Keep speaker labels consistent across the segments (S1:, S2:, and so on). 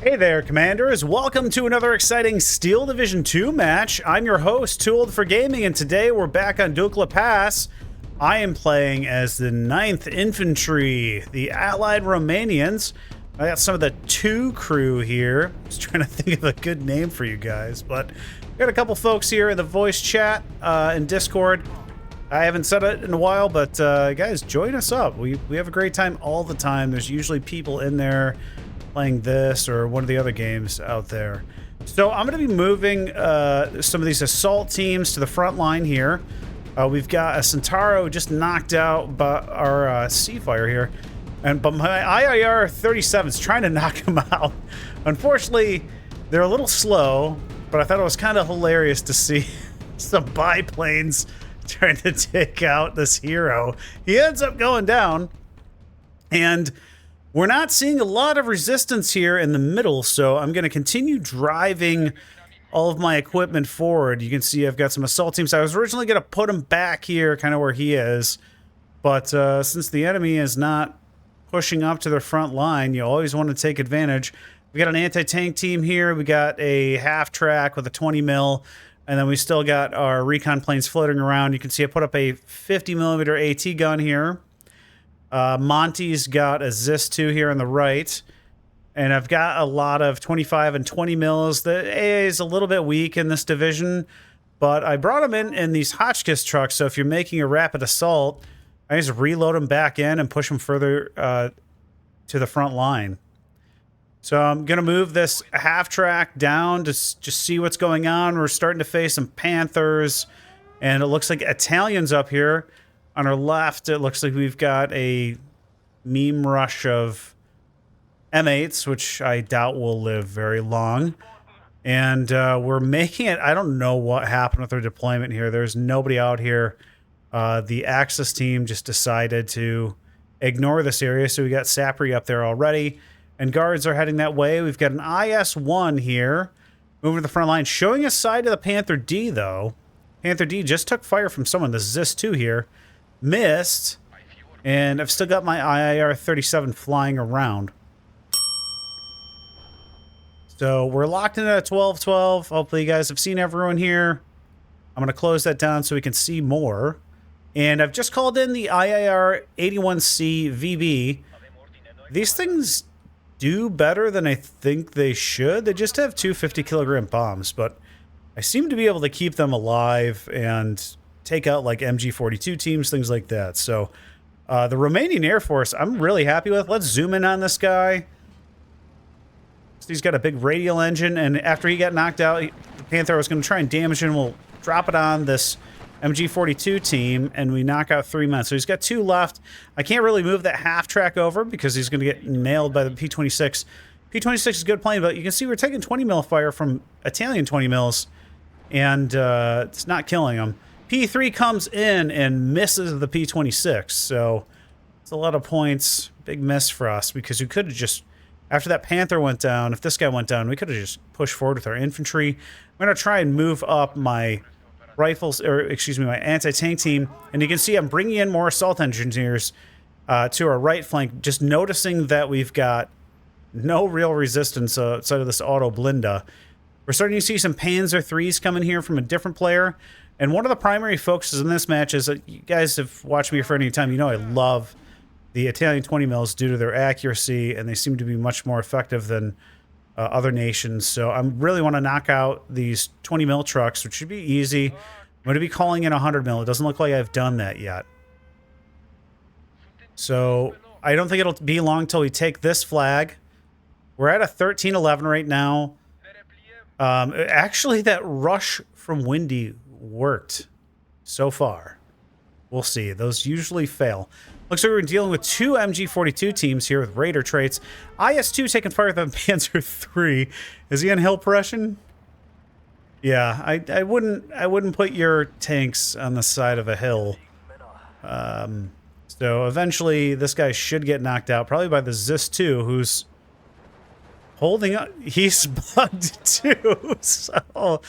S1: Hey there, Commanders. Welcome to another exciting Steel Division 2 match. I'm your host, Too Old for Gaming, and today we're back on WWII Pass. I am playing as the 9th Infantry, the Allied Romanians. I got some of the 2 crew here. I was trying to think of a good name for you guys, but we got a couple folks here in the voice chat in Discord. I haven't said it in a while, but guys, join us up. We have a great time all the time. There's usually people in there playing this or one of the other games out there. So I'm going to be moving some of these assault teams to the front line here. We've got a Centauro just knocked out by our Seafire here, but my IIR 37 is trying to knock him out. Unfortunately, they're a little slow, but I thought it was kind of hilarious to see some biplanes trying to take out this hero. He ends up going down, and we're not seeing a lot of resistance here in the middle, so I'm going to continue driving all of my equipment forward. You can see I've got some assault teams. I was originally going to put him back here, kind of where he is, but since the enemy is not pushing up to their front line, you always want to take advantage. We got an anti-tank team here. We got a half-track with a 20 mil, and then we still got our recon planes floating around. You can see I put up a 50mm AT gun here. Monty's got a ZIS-2 here on the right, and I've got a lot of 25 and 20 mils. The AA is a little bit weak in this division, but I brought them in these Hotchkiss trucks, so if you're making a rapid assault, I just reload them back in and push them further to the front line. So I'm going to move this half-track down to just see what's going on. We're starting to face some Panthers, and it looks like Italians up here. On our left, it looks like we've got a meme rush of M8s, which I doubt will live very long. And we're making it... I don't know what happened with our deployment here. There's nobody out here. The Axis team just decided to ignore this area, so we got Sapri up there already. And guards are heading that way. We've got an IS-1 here, moving to the front line. Showing a side of the Panther D, though. Panther D just took fire from someone. The ZIS-2 here. Missed, and I've still got my IIR 37 flying around. So we're locked in at 12-12. Hopefully you guys have seen everyone here. I'm going to close that down so we can see more. And I've just called in the IIR 81C VB. These things do better than I think they should. They just have 2 50-kilogram bombs, but I seem to be able to keep them alive and take out like MG42 teams, things like that. So the Romanian Air Force, I'm really happy with. Let's zoom in on this guy. He's got a big radial engine, and after he got knocked out, the Panther was going to try and damage him. We'll drop it on this MG42 team, and we knock out 3 men. So he's got 2 left. I can't really move that half-track over because he's going to get nailed by the P-26. P-26 is a good plane, but you can see we're taking 20 mil fire from Italian 20 mils, and it's not killing them. P3 comes in and misses the P26, so it's a lot of points. Big miss for us because we could have just, after that Panther went down, if this guy went down, we could have just pushed forward with our infantry. I'm going to try and move up my rifles, or excuse me, my anti-tank team, and you can see I'm bringing in more assault engineers to our right flank, just noticing that we've got no real resistance outside of this auto blinda. We're starting to see some Panzer 3s coming here from a different player. And one of the primary focuses in this match is that you guys have watched me for any time. You know I love the Italian 20 mils due to their accuracy, and they seem to be much more effective than other nations. So I really want to knock out these 20 mil trucks, which should be easy. I'm going to be calling in 100 mil. It doesn't look like I've done that yet. So I don't think it'll be long till we take this flag. We're at a 13-11 right now. Actually, that rush from Windy worked so far. We'll see. Those usually fail. Looks like we're dealing with 2 MG42 teams here with Raider traits. IS-2 taking fire with the Panzer 3. Is he on hill pression? Yeah, I wouldn't put your tanks on the side of a hill. So eventually this guy should get knocked out, probably by the ZIS-2, who's holding up. He's bugged too. So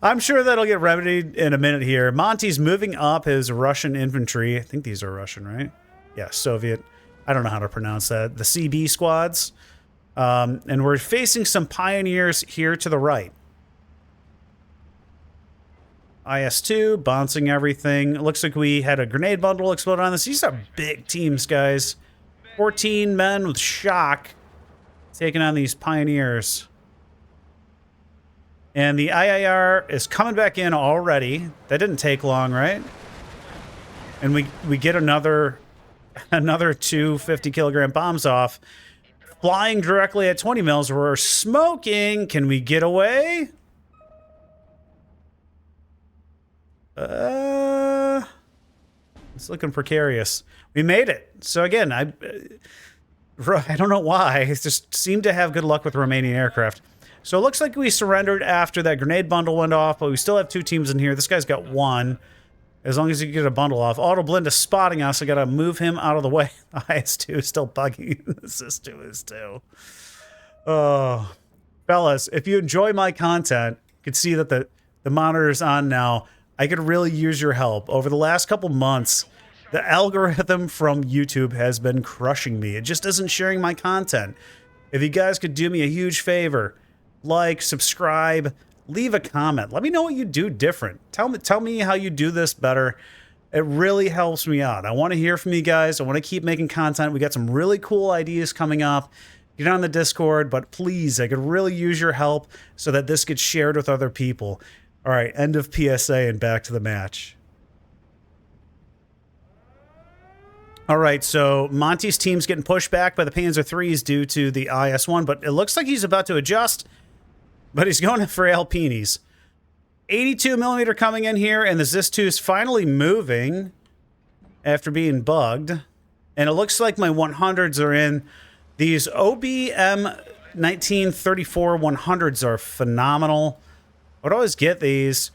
S1: I'm sure that'll get remedied in a minute here. Monty's moving up his Russian infantry. I think these are Russian, right? Yeah, Soviet. I don't know how to pronounce that. The CB squads. And we're facing some pioneers here to the right. IS-2, bouncing everything. It looks like we had a grenade bundle explode on this. These are big teams, guys. 14 men with shock taking on these pioneers. And the IIR is coming back in already. That didn't take long, right? And we get another 2 50-kilogram bombs off. Flying directly at 20 mils. We're smoking. Can we get away? It's looking precarious. We made it. So again, I don't know why. I just seem to have good luck with Romanian aircraft. So it looks like we surrendered after that grenade bundle went off, but we still have 2 teams in here. This guy's got 1. As long as you get a bundle off. Auto Blind is spotting us. I gotta move him out of the way. IS-2 is still bugging. This is 2 is too. Oh, fellas, if you enjoy my content, you can see that the monitor's on now. I could really use your help. Over the last couple months, the algorithm from YouTube has been crushing me. It just isn't sharing my content. If you guys could do me a huge favor, like, subscribe, leave a comment. Let me know what you do different. Tell me how you do this better. It really helps me out. I want to hear from you guys. I want to keep making content. We got some really cool ideas coming up. Get on the Discord, but please, I could really use your help so that this gets shared with other people. All right, end of PSA and back to the match. All right, so Monty's team's getting pushed back by the Panzer IIIs due to the IS-1, but it looks like he's about to adjust, but he's going for Alpinis. 82 millimeter coming in here, and the ZIS-2 is finally moving after being bugged. And it looks like my 100s are in. These OBM 1934 100s are phenomenal. I would always get these.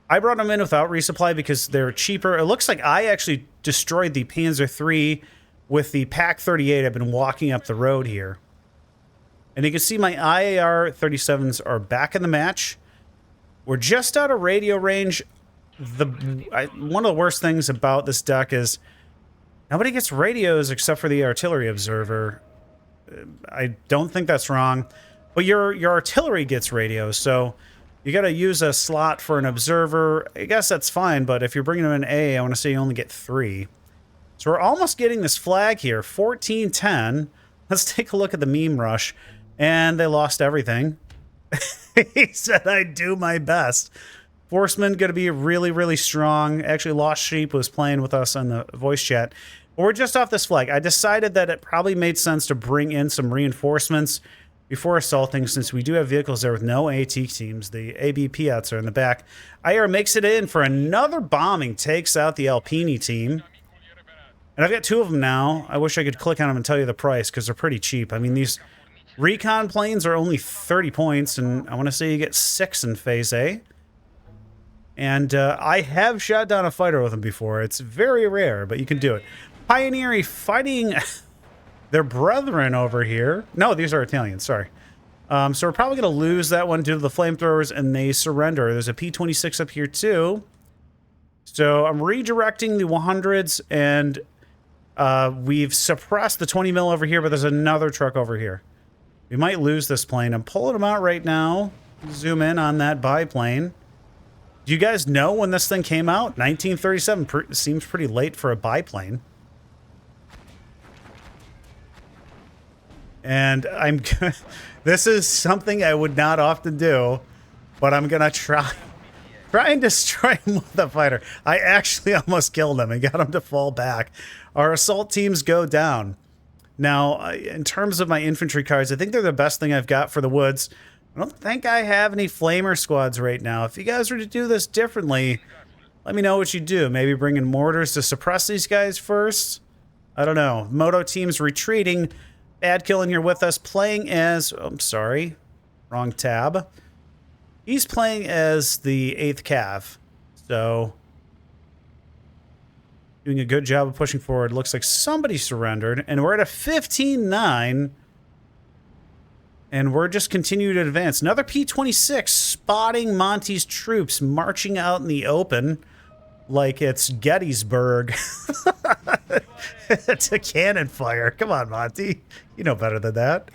S1: I brought them in without resupply because they're cheaper. It looks like I actually destroyed the Panzer III with the Pak 38. I've been walking up the road here. And you can see my IAR 37s are back in the match. We're just out of radio range. One of the worst things about this deck is nobody gets radios except for the artillery observer. I don't think that's wrong. But your artillery gets radios, so you got to use a slot for an observer. I guess that's fine, but if you're bringing them in A, I want to say you only get 3. So we're almost getting this flag here, 14-10. Let's take a look at the meme rush. And they lost everything. He said, I do my best. Forceman going to be really, really strong. Actually, Lost Sheep was playing with us on the voice chat. But we're just off this flag. I decided that it probably made sense to bring in some reinforcements before assaulting, since we do have vehicles there with no AT teams. The AB Piats are in the back. IR makes it in for another bombing, takes out the Alpini team. And I've got 2 of them now. I wish I could click on them and tell you the price, because they're pretty cheap. I mean, these recon planes are only 30 points, and I want to say you get 6 in Phase A. And I have shot down a fighter with them before. It's very rare, but you can do it. Pioneer fighting their brethren over here. No, these are Italians, sorry. So we're probably going to lose that one due to the flamethrowers, and they surrender. There's a P-26 up here, too. So I'm redirecting the 100s, and we've suppressed the 20 mil over here, but there's another truck over here. We might lose this plane. I'm pulling them out right now. Zoom in on that biplane. Do you guys know when this thing came out? 1937 seems pretty late for a biplane. And this is something I would not often do, but I'm gonna try and destroy him with a fighter. I actually almost killed him and got him to fall back. Our assault teams go down. Now, in terms of my infantry cards, I think they're the best thing I've got for the woods. I don't think I have any flamer squads right now. If you guys were to do this differently, let me know what you do. Maybe bring in mortars to suppress these guys first? I don't know. Moto team's retreating. Bad Kill in here with us, playing as... Oh, I'm sorry. Wrong tab. He's playing as the 8th Cav. So... doing a good job of pushing forward. Looks like somebody surrendered. And we're at a 15-9. And we're just continuing to advance. Another P-26 spotting Monty's troops marching out in the open like it's Gettysburg. It's a cannon fire. Come on, Monty. You know better than that.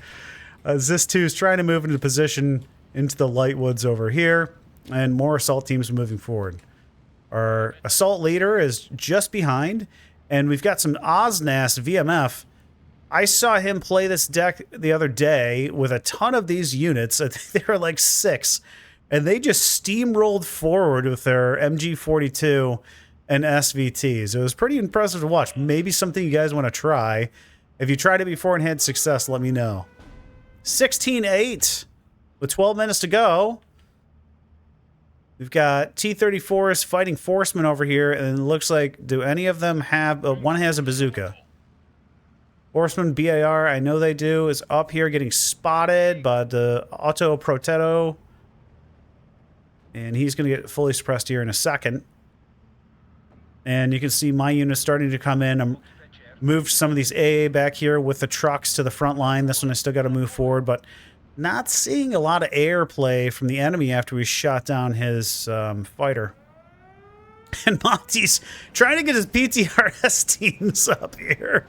S1: ZIS-2 is trying to move into position into the light woods over here, and more assault teams moving forward. Our assault leader is just behind, and we've got some Oznast VMF. I saw him play this deck the other day with a ton of these units. I think there were like 6, and they just steamrolled forward with their MG42 and SVTs. It was pretty impressive to watch. Maybe something you guys want to try. If you tried it before and had success, let me know. 16-8 with 12 minutes to go. We've got T-34s fighting Forcemen over here, and it looks like, do any of them have... one has a bazooka. Horseman BAR, I know they do, is up here getting spotted by the Auto Protetto. And he's going to get fully suppressed here in a second. And you can see my unit starting to come in. I'm moved some of these AA back here with the trucks to the front line. This one I still got to move forward, but not seeing a lot of airplay from the enemy after we shot down his fighter. And Monty's trying to get his PTRS teams up here.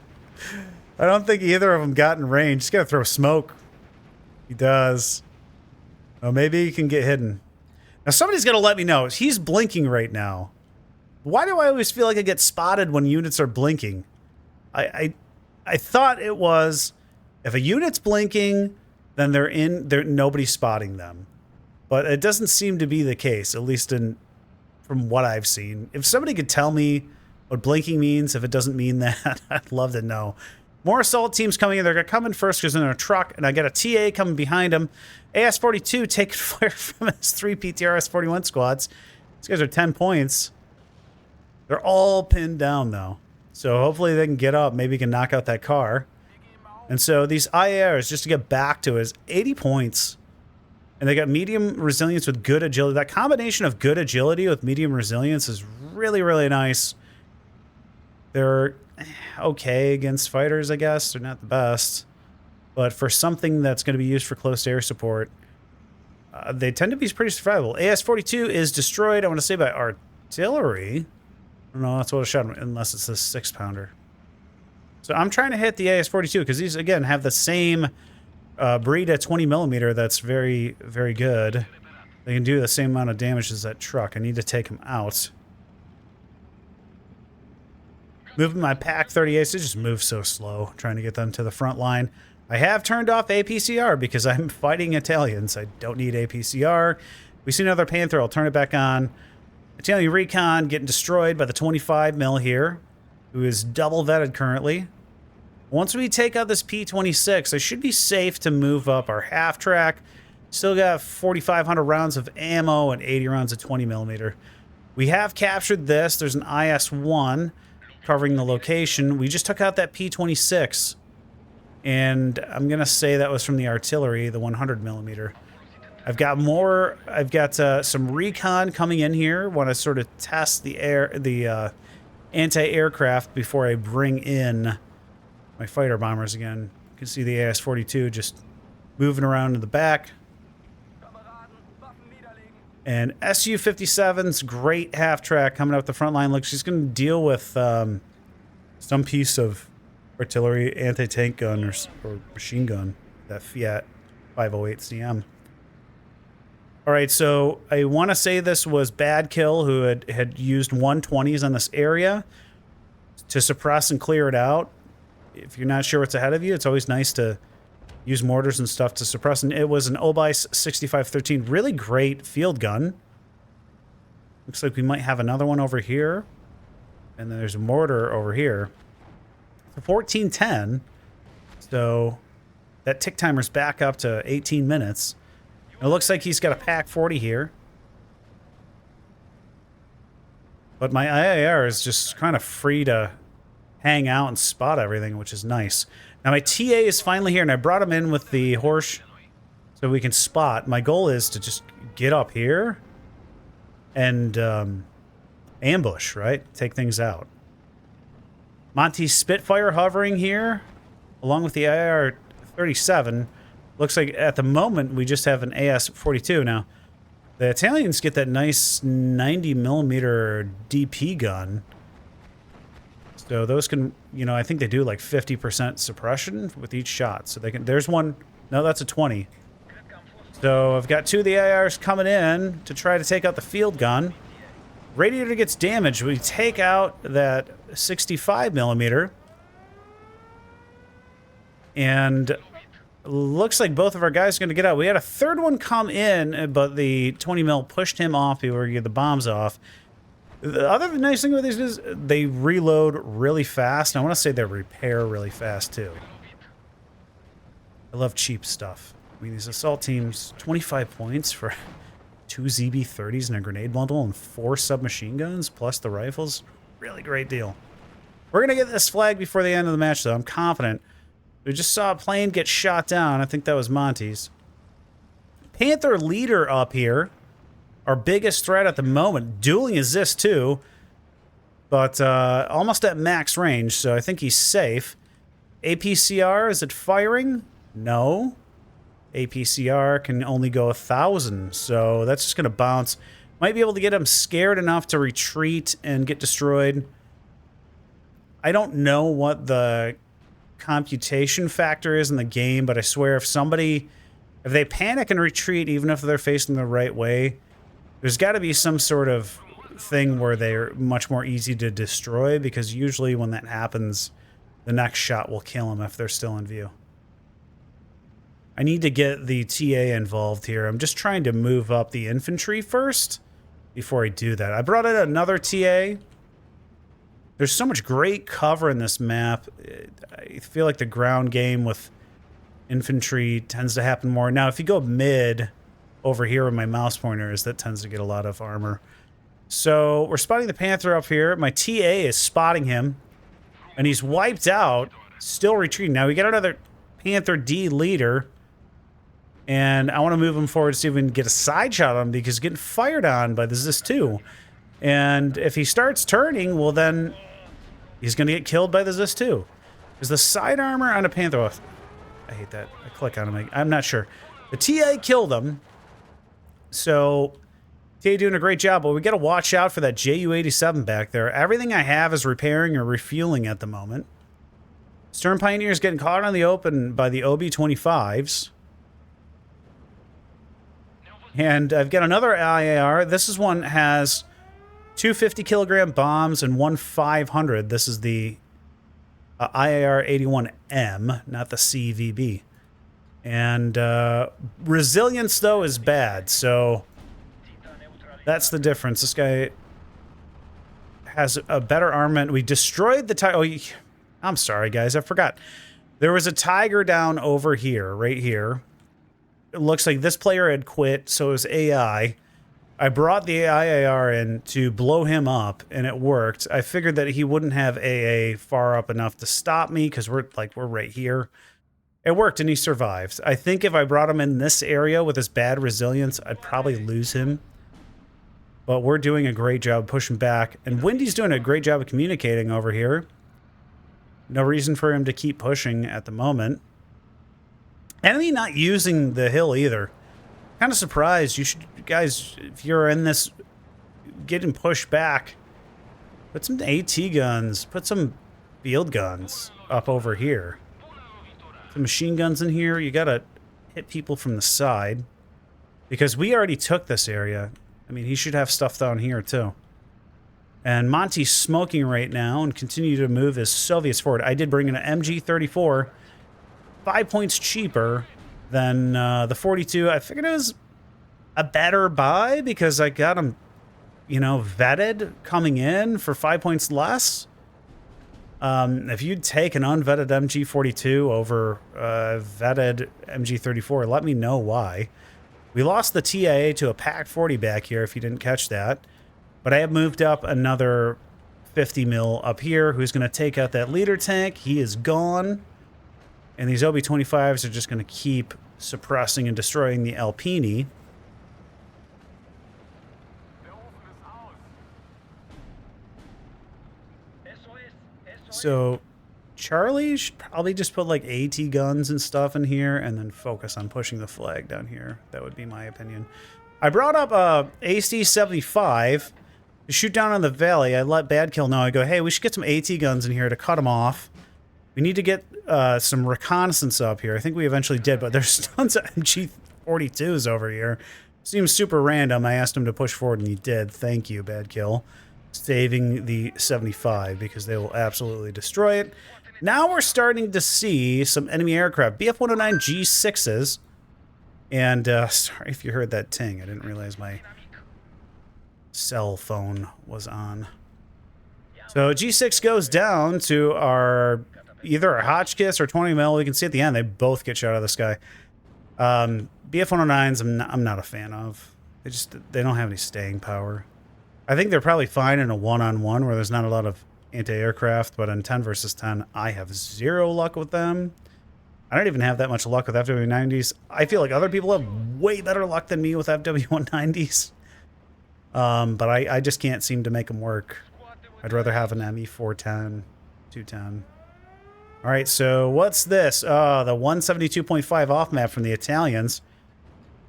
S1: I don't think either of them got in range. He's got to throw smoke. He does. Oh, maybe he can get hidden. Now, somebody's got to let me know. He's blinking right now. Why do I always feel like I get spotted when units are blinking? I thought it was if a unit's blinking, then nobody's spotting them. But it doesn't seem to be the case, at least from what I've seen. If somebody could tell me what blinking means, if it doesn't mean that, I'd love to know. More assault teams coming in. They're going to come in first because they're in a truck, and I got a TA coming behind them. AS-42 taking fire from his 3 PTRS-41 squads. These guys are 10 points. They're all pinned down, though. So hopefully they can get up. Maybe can knock out that car. And so these IARs, just to get back to, is 80 points. And they got medium resilience with good agility. That combination of good agility with medium resilience is really, really nice. They're okay against fighters, I guess. They're not the best. But for something that's going to be used for close air support, they tend to be pretty survivable. AS-42 is destroyed, I want to say, by artillery. I don't know, that's what I shot him, unless it's a 6-pounder. So I'm trying to hit the AS-42 because these, again, have the same breed at 20mm that's very, very good. They can do the same amount of damage as that truck. I need to take him out. Moving my PAC-38s, they just move so slow, trying to get them to the front line. I have turned off APCR because I'm fighting Italians. I don't need APCR. We see another Panther, I'll turn it back on. Italian Recon getting destroyed by the 25mm here, who is double vetted currently. Once we take out this P-26, I should be safe to move up our half-track. Still got 4,500 rounds of ammo and 80 rounds of 20mm. We have captured this. There's an IS-1 covering the location. We just took out that P-26. And I'm going to say that was from the artillery, the 100mm. I've got more. I've got some recon coming in here. Want to sort of test the anti-aircraft before I bring in my fighter bombers again. You can see the AS-42 just moving around in the back. And Su-57's great half-track coming up the front line. Look, she's going to deal with some piece of artillery, anti-tank gun, or machine gun, that Fiat 508 CM. All right, so I want to say this was Bad Kill, who had used 120s on this area to suppress and clear it out. If you're not sure what's ahead of you, it's always nice to use mortars and stuff to suppress. And it was an Obice 6513, really great field gun. Looks like we might have another one over here. And then there's a mortar over here. 1410. So that tick timer's back up to 18 minutes. It looks like he's got a PAC-40 here. But my IAR is just kind of free to hang out and spot everything, which is nice. Now my TA is finally here, and I brought him in with the horse so we can spot. My goal is to just get up here and ambush, right? Take things out. Monty's Spitfire hovering here, along with the IR-37. Looks like at the moment we just have an AS-42. Now, the Italians get that nice 90mm DP gun. So those can, you know, I think they do like 50% suppression with each shot. So they can. There's one No, that's a 20. So I've got 2 of the AIRs coming in to try to take out the field gun. Radiator gets damaged. We take out that 65 millimeter. And looks like both of our guys are going to get out. We had a third one come in, but the 20 mil pushed him off before we get the bombs off. The other nice thing with these is they reload really fast. And I want to say they repair really fast, too. I love cheap stuff. I mean, these assault teams, 25 points for 2 ZB-30s and a grenade bundle and 4 submachine guns, plus the rifles. Really great deal. We're going to get this flag before the end of the match, though. I'm confident. We just saw a plane get shot down. I think that was Monty's. Panther leader up here. Our biggest threat at the moment. Dueling is this, too. But almost at max range, so I think he's safe. APCR, is it firing? No. APCR can only go 1,000, so that's just going to bounce. Might be able to get him scared enough to retreat and get destroyed. I don't know what the computation factor is in the game, but I swear if they panic and retreat, even if they're facing the right way, there's got to be some sort of thing where they're much more easy to destroy, because usually when that happens, the next shot will kill them if they're still in view. I need to get the TA involved here. I'm just trying to move up the infantry first before I do that. I brought in another TA. There's so much great cover in this map. I feel like the ground game with infantry tends to happen more. Now, if you go mid over here where my mouse pointer is, that tends to get a lot of armor. So we're spotting the Panther up here. My TA is spotting him, and he's wiped out, still retreating. Now we got another Panther D leader, and I want to move him forward to see if we can get a side shot on him, because he's getting fired on by the ZIS-2. And if he starts turning, well then he's going to get killed by the ZIS-2. Is the side armor on a Panther? Oh, I hate that. I click on him. I'm not sure. The TA killed him. So TA doing a great job, but we got to watch out for that JU-87 back there. Everything I have is repairing or refueling at the moment. Stern Pioneer's getting caught on the open by the OB-25s. And I've got another IAR. This one has 2 50-kilogram bombs and 1 500. This is the IAR-81M, not the CVB. And resilience, though, is bad, so that's the difference. This guy has a better armament. We destroyed the Tiger. Oh, I'm sorry, guys. I forgot. There was a Tiger down over here, right here. It looks like this player had quit, so it was AI. I brought the IAR in to blow him up, and it worked. I figured that he wouldn't have AA far up enough to stop me, because we're right here. It worked, and he survived. I think if I brought him in this area with his bad resilience, I'd probably lose him. But we're doing a great job pushing back, and Windy's doing a great job of communicating over here. No reason for him to keep pushing at the moment. Enemy not using the hill either. Kind of surprised. You guys, if you're in this, getting pushed back, put some AT guns, put some field guns up over here. Some machine guns in here. You gotta hit people from the side, because we already took this area. I mean, he should have stuff down here too. And Monty's smoking right now and continue to move his Soviets forward. I did bring in an MG-34. 5 points cheaper than the 42. I figured it was a better buy because I got him, you know, vetted coming in for 5 points less. If you'd take an unvetted MG-42 over a vetted MG-34, let me know why. We lost the TIA to a PAC-40 back here, if you didn't catch that. But I have moved up another 50 mil up here, who's going to take out that leader tank. He is gone. And these OB-25s are just going to keep suppressing and destroying the Alpini. So Charlie should probably just put like AT guns and stuff in here and then focus on pushing the flag down here. That would be my opinion. I brought up AC-75 to shoot down on the valley. I let Badkill know. I go, hey, we should get some AT guns in here to cut them off. We need to get some reconnaissance up here. I think we eventually did, but there's tons of MG42s over here. Seems super random. I asked him to push forward, and he did. Thank you, bad kill. Saving the 75, because they will absolutely destroy it. Now we're starting to see some enemy aircraft. BF-109 G6s. And, sorry if you heard that ting. I didn't realize my cell phone was on. So G6 goes down to our either our Hotchkiss or 20 mil. We can see at the end they both get shot out of the sky. BF-109s I'm not a fan of. They don't have any staying power. I think they're probably fine in a one-on-one where there's not a lot of anti-aircraft, but in 10 versus 10, I have zero luck with them. I don't even have that much luck with FW-90s. I feel like other people have way better luck than me with FW-190s. But I just can't seem to make them work. I'd rather have an ME-410, 210. All right, so what's this? Oh, the 172.5 off map from the Italians.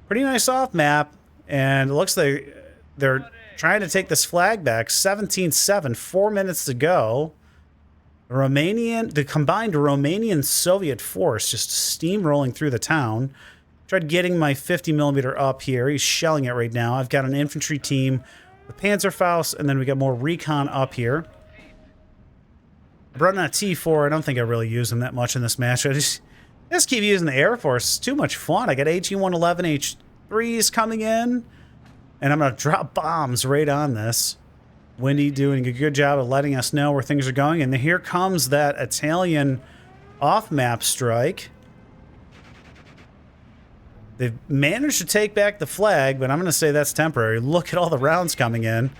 S1: Pretty nice off map, and it looks like they're trying to take this flag back. 17-7, 4 minutes to go. The combined Romanian-Soviet force just steamrolling through the town. Tried getting my 50mm up here. He's shelling it right now. I've got an infantry team with Panzerfaust, and then we got more recon up here. I brought in a T4. I don't think I really use them that much in this match. I just keep using the Air Force. It's too much fun. I got HE-111 H3s coming in, and I'm going to drop bombs right on this. Windy doing a good job of letting us know where things are going. And here comes that Italian off-map strike. They've managed to take back the flag, but I'm going to say that's temporary. Look at all the rounds coming in.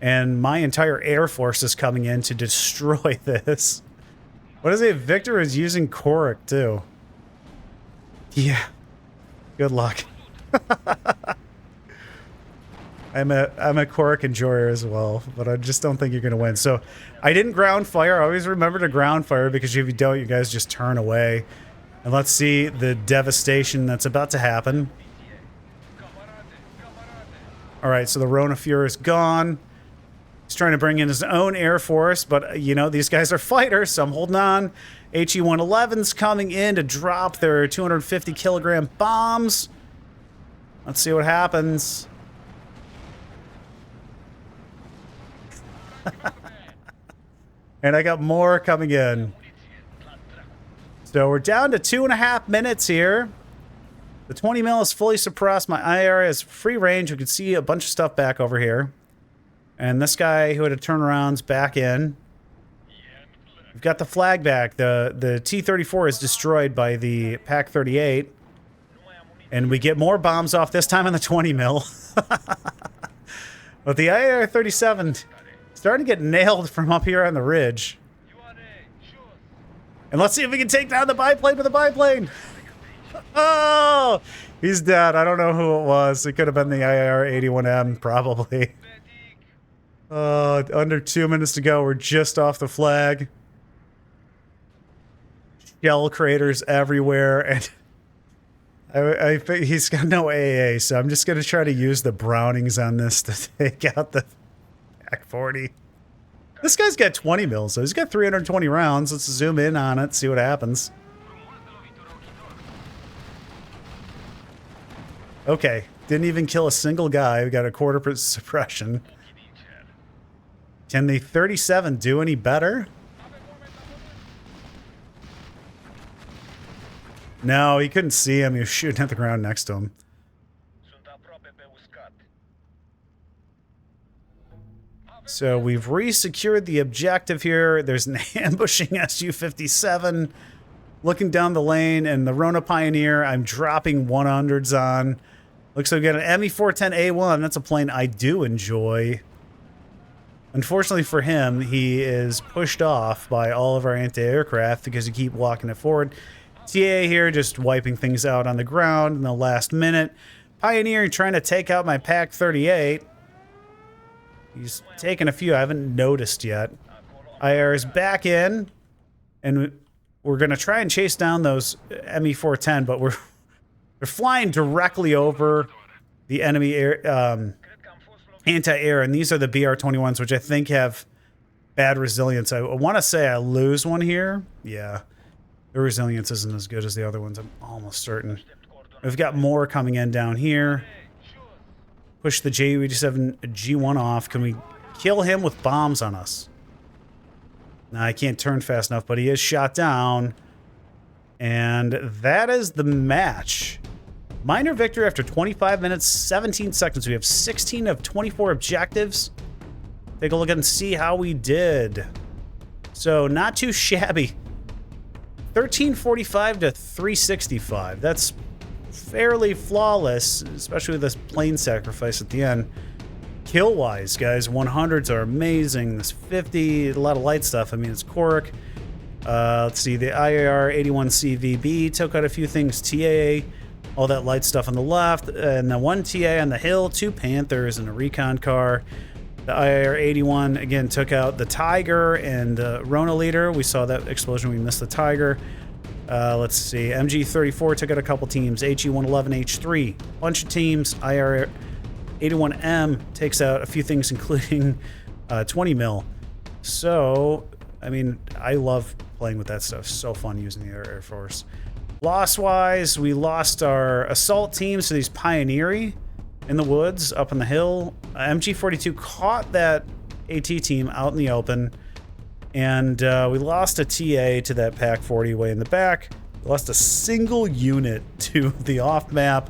S1: And my entire Air Force is coming in to destroy this. What is it? Victor is using Korik, too. Yeah. Good luck. I'm a Korik enjoyer as well, but I just don't think you're going to win. So I didn't ground fire. I always remember to ground fire, because if you don't, you guys just turn away. And let's see the devastation that's about to happen. All right, so the Rona Fuhrer is gone. He's trying to bring in his own Air Force, but, you know, these guys are fighters, so I'm holding on. HE-111's coming in to drop their 250-kilogram bombs. Let's see what happens. And I got more coming in. So we're down to 2.5 minutes here. The 20 mil is fully suppressed. My IR is free range. You can see a bunch of stuff back over here. And this guy who had to turn around's back in. We've got the flag back. The T-34 is destroyed by the PaK-38. And we get more bombs off, this time on the 20 mil. But the IR-37 starting to get nailed from up here on the ridge. And let's see if we can take down the biplane with the biplane. Oh, he's dead. I don't know who it was. It could have been the IR-81M, probably. Under 2 minutes to go. We're just off the flag. Shell craters everywhere, and I think he's got no AA, so I'm just going to try to use the Brownings on this to take out the PaK-40. This guy's got 20 mils, so he's got 320 rounds. Let's zoom in on it, see what happens. Okay, didn't even kill a single guy. We got a quarter suppression. Can the 37 do any better? No, he couldn't see him. He was shooting at the ground next to him. So we've re-secured the objective here. There's an ambushing Su-57 looking down the lane, and the Rona Pioneer I'm dropping 100s on. Looks like we got an ME-410A1. That's a plane I do enjoy. Unfortunately for him, he is pushed off by all of our anti-aircraft because you keep walking it forward. TA here just wiping things out on the ground in the last minute. Pioneer trying to take out my PaK-38. He's taken a few I haven't noticed yet. IR is back in, and we're going to try and chase down those ME-410, but they're flying directly over the enemy air, anti-air, and these are the BR-21s, which I think have bad resilience. I want to say I lose one here. Yeah. The resilience isn't as good as the other ones, I'm almost certain. We've got more coming in down here. Push the Ju-87 G1 off. Can we kill him with bombs on us? Nah, I can't turn fast enough, but he is shot down. And that is the match. Minor victory after 25 minutes, 17 seconds. We have 16 of 24 objectives. Take a look and see how we did. So, not too shabby. 1345 to 365. That's fairly flawless, especially with this plane sacrifice at the end. Kill-wise, guys, 100s are amazing. This 50, a lot of light stuff. I mean, it's Cork. Let's see, the IAR-81 CVB took out a few things. TA, all that light stuff on the left, and the one TA on the hill, 2 Panthers and a recon car. The IAR-81, again, took out the Tiger and Rona leader. We saw that explosion. We missed the Tiger. Let's see. MG-34 took out a couple teams. HE-111, H3, bunch of teams. IAR-81M takes out a few things, including 20 mil. So, I mean, I love playing with that stuff. So fun using the Air Force. Loss-wise, we lost our assault teams to these Pioneery in the woods up on the hill. MG-42 caught that AT team out in the open, and we lost a TA to that Pac 40 way in the back. We lost a single unit to the off-map,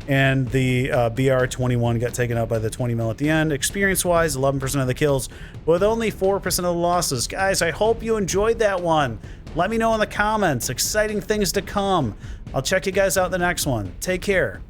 S1: and the BR-21 got taken out by the 20 mil at the end. Experience-wise, 11% of the kills, with only 4% of the losses. Guys, I hope you enjoyed that one. Let me know in the comments. Exciting things to come. I'll check you guys out in the next one. Take care.